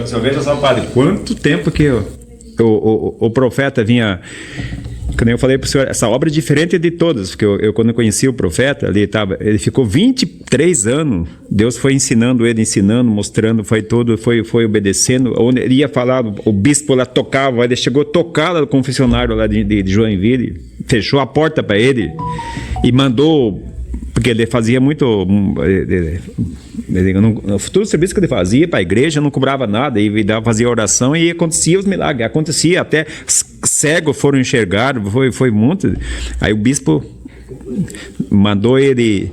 Você veja só, padre, quanto tempo que o profeta vinha... Quando eu falei para o senhor, essa obra é diferente de todas, porque quando eu conheci o profeta, ele ficou 23 anos, Deus foi ensinando ele, mostrando, foi obedecendo, onde ele ia falar, o bispo lá tocava, ele chegou a tocar lá no confessionário lá de Joinville, fechou a porta para ele e mandou, porque ele fazia muito, todo o serviço que ele fazia para a igreja, não cobrava nada, e fazia oração e acontecia os milagres, acontecia, até cegos foram enxergar, foi muito. Aí o bispo mandou ele,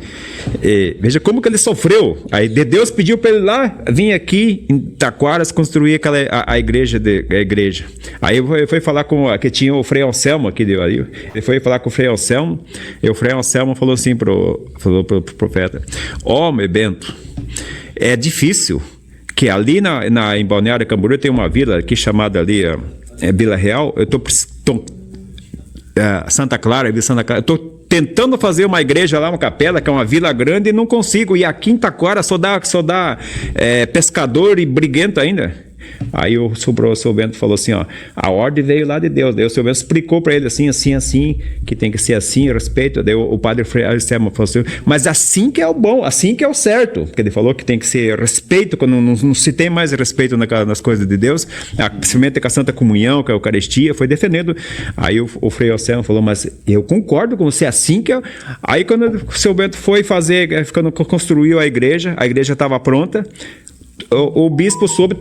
veja como que ele sofreu. Aí Deus pediu para ele lá vir aqui em Taquaras construir a igreja. Aí foi falar que tinha o Frei Anselmo aqui, ele foi falar com o Frei Anselmo, e o Frei Anselmo falou assim falou pro profeta: meu Bento, é difícil, que ali em Balneário Camboriú tem uma vila aqui chamada ali Vila Real. Eu tô Santa Clara, eu tô tentando fazer uma igreja lá, uma capela, que é uma vila grande, e não consigo. E aqui em Taquara só dá pescador e briguento ainda. Aí o seu Bento falou assim, a ordem veio lá de Deus. Daí o seu Bento explicou para ele assim, que tem que ser assim, respeito. Daí o padre Frei Anselmo falou assim, mas assim que é o bom, assim que é o certo. Porque ele falou que tem que ser respeito, quando não se tem mais respeito nas coisas de Deus, principalmente com a Santa Comunhão, com a Eucaristia, foi defendendo. Aí o Frei Anselmo falou, mas eu concordo com você, assim que é. Aí quando o seu Bento foi quando construiu a igreja estava pronta. O bispo soube,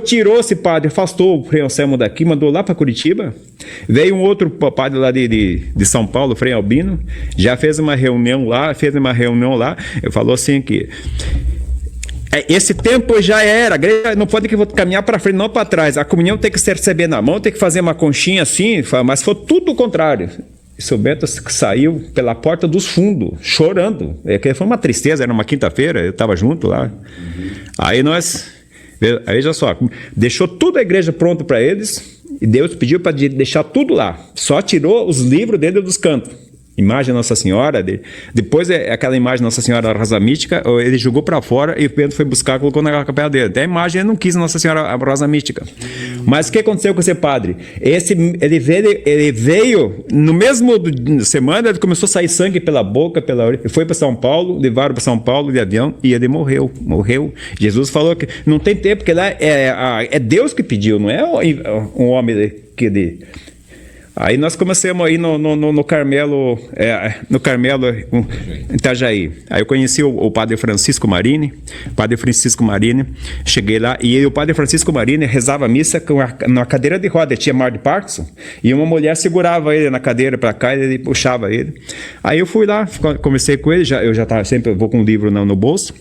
tirou esse padre, afastou o Frei Anselmo daqui, mandou lá para Curitiba. Veio um outro padre lá de São Paulo, o Frei Albino, já fez uma reunião lá, ele falou assim que esse tempo já era, a igreja não pode caminhar para frente, não para trás, a comunhão tem que se receber na mão, tem que fazer uma conchinha assim, mas foi tudo o contrário. E seu Bento saiu pela porta dos fundos, chorando. Foi uma tristeza, era uma quinta-feira, eu estava junto lá. Aí veja só, deixou toda a igreja pronta para eles, e Deus pediu para deixar tudo lá. Só tirou os livros dentro dos cantos. Imagem Nossa Senhora, depois aquela imagem Nossa Senhora Rosa Mística, ele jogou para fora e o Bento foi buscar, colocou na capela dele. Até a imagem ele não quis Nossa Senhora Rosa Mística. Mas o que aconteceu com esse padre? Ele veio no mesmo semana, ele começou a sair sangue pela boca, pela orelha. Ele foi para São Paulo, levaram para São Paulo de avião e ele morreu. Jesus falou que não tem tempo, porque lá é Deus que pediu, não é um homem que Aí nós começamos aí no Carmelo, em Itajaí. Aí eu conheci o padre Francisco Marini, cheguei lá, e o padre Francisco Marini rezava a missa na cadeira de roda, ele tinha mal de Parkinson, e uma mulher segurava ele na cadeira para cá, e ele puxava ele. Aí eu fui lá, conversei com ele, eu já estava sempre, vou com um livro no bolso,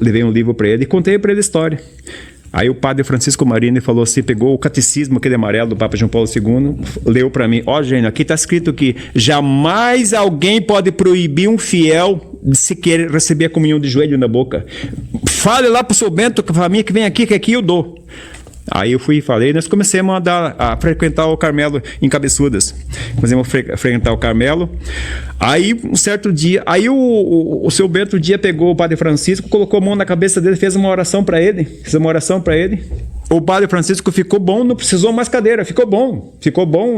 levei um livro para ele e contei para ele a história. Aí o padre Francisco Marini falou assim, pegou o catecismo, aquele amarelo do Papa João Paulo II, leu para mim, Gênio, aqui está escrito que jamais alguém pode proibir um fiel de se querer receber a comunhão de joelho na boca. Fale lá para o seu Bento, para mim que vem aqui, que aqui eu dou. Aí eu fui e falei, nós começamos a frequentar o Carmelo em Cabeçudas. Começamos a frequentar o Carmelo. Aí, um certo dia, o seu Bento um dia pegou o padre Francisco, colocou a mão na cabeça dele, fez uma oração para ele. O padre Francisco ficou bom, não precisou mais cadeira, ficou bom,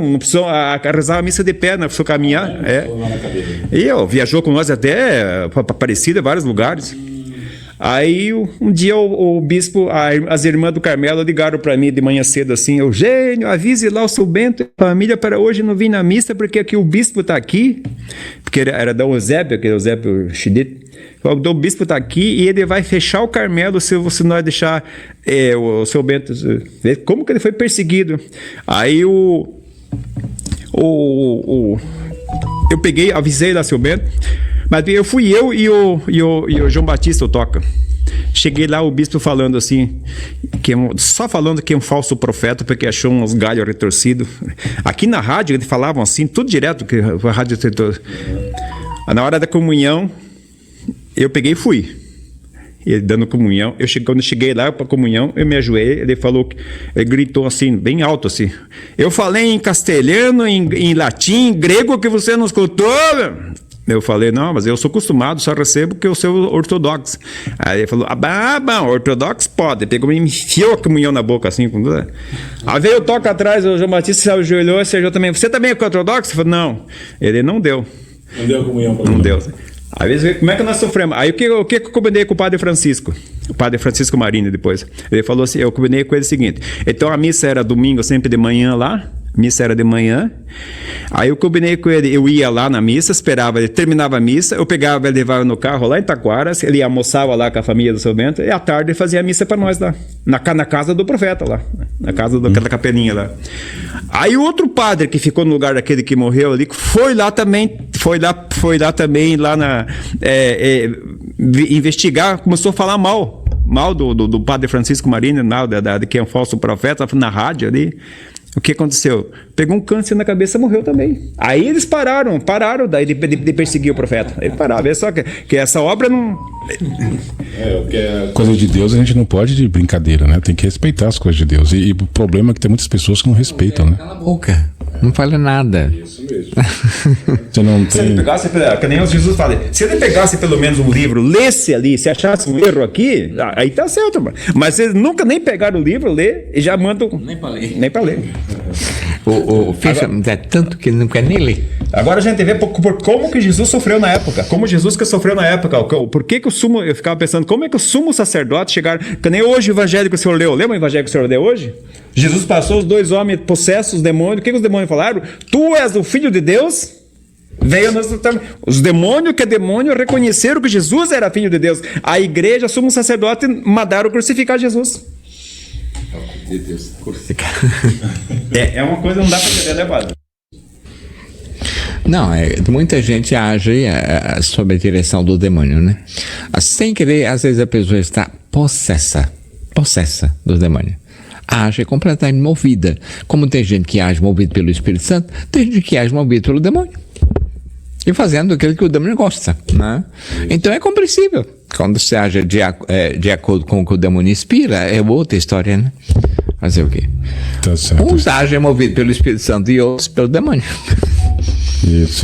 não precisou rezar a missa de pé, não precisou caminhar. E viajou com nós até para Aparecida, vários lugares. Aí um dia o bispo, as irmãs do Carmelo ligaram para mim de manhã cedo assim, Eugênio, avise lá o seu Bento e a família para hoje não vir na missa, porque aqui o bispo está aqui, porque era da Eusébio, que é o Eusébio Chidete. O bispo está aqui e ele vai fechar o Carmelo se você não deixar o seu Bento. Como que ele foi perseguido? Aí eu peguei, avisei lá seu Bento, mas eu e o João Batista, o Toca. Cheguei lá, o bispo falando assim, só falando que é um falso profeta, porque achou uns galhos retorcidos. Aqui na rádio eles falavam assim, tudo direto, que a rádio tentou. Na hora da comunhão, eu peguei e fui. Ele dando comunhão. Quando eu cheguei lá para a comunhão, eu me ajoelhei, ele gritou assim, bem alto assim, eu falei em castelhano, em latim, em grego, que você não escutou. Eu falei, não, mas eu sou acostumado, só recebo porque eu sou ortodoxo. Aí ele falou, bom, ortodoxo pode. Pegou e me enfiou a comunhão na boca, assim. Aí veio o toque atrás, o João Batista se ajoelhou e Sérgio também. Você também é ortodoxo? Eu falei, não. Ele não deu. Não deu comunhão para Não deu. Às vezes, como é que nós sofremos? Aí o que eu combinei com o padre Francisco? O padre Francisco Marini depois. Ele falou assim, eu combinei com ele o seguinte. Então a missa era domingo, sempre de manhã lá. Missa era de manhã. Aí eu combinei com ele, eu ia lá na missa, esperava, ele terminava a missa, eu pegava, ele levava no carro lá em Taquaras, ele almoçava lá com a família do seu Bento, e à tarde ele fazia a missa para nós lá, na casa do profeta lá, na casa daquela capelinha lá. Aí o outro padre que ficou no lugar daquele que morreu ali, foi lá também, investigar, começou a falar mal do padre Francisco Marini, de que é um falso profeta, na rádio ali. O que aconteceu? Pegou um câncer na cabeça e morreu também. Aí eles pararam daí de perseguir o profeta. Eles pararam. É só que essa obra não... Coisa de Deus a gente não pode de brincadeira, né? Tem que respeitar as coisas de Deus. E o problema é que tem muitas pessoas que não respeitam, né? Cala a boca. Não fala nada. Isso mesmo. Você não tem... Se ele pegasse, que nem Jesus fala, se ele pegasse pelo menos um livro, lesse ali, se achasse um erro aqui, aí tá certo, mano. Mas eles nunca nem pegaram o livro, lê e já mandam... Nem pra ler. O Fischer é tanto que ele não quer nem ler. Agora a gente vê por como que Jesus sofreu na época. Como Jesus que sofreu na época. Por que o sumo... Eu ficava pensando, como é que o sumo sacerdote chegaram... Que nem hoje o evangelho que o senhor leu. Lembra o evangelho que o senhor leu hoje? Jesus passou os 2 homens possessos, os demônios. O que os demônios falaram? Tu és o filho de Deus? Veio os demônios que é demônio reconheceram que Jesus era filho de Deus. A igreja, o sumo sacerdote, mandaram crucificar Jesus. De Deus, crucificar. É uma coisa que não dá pra entender, né, padre? Não, muita gente age sob a direção do demônio, né? Sem querer, às vezes a pessoa está possessa do demônio. Age completamente movida. Como tem gente que age movido pelo Espírito Santo, tem gente que age movido pelo demônio. E fazendo aquilo que o demônio gosta, né? Então é compreensível. Quando você age de acordo com o que o demônio inspira, é outra história, né? Fazer o quê? Tá certo. Uns agem movidos pelo Espírito Santo e outros pelo demônio. Isso.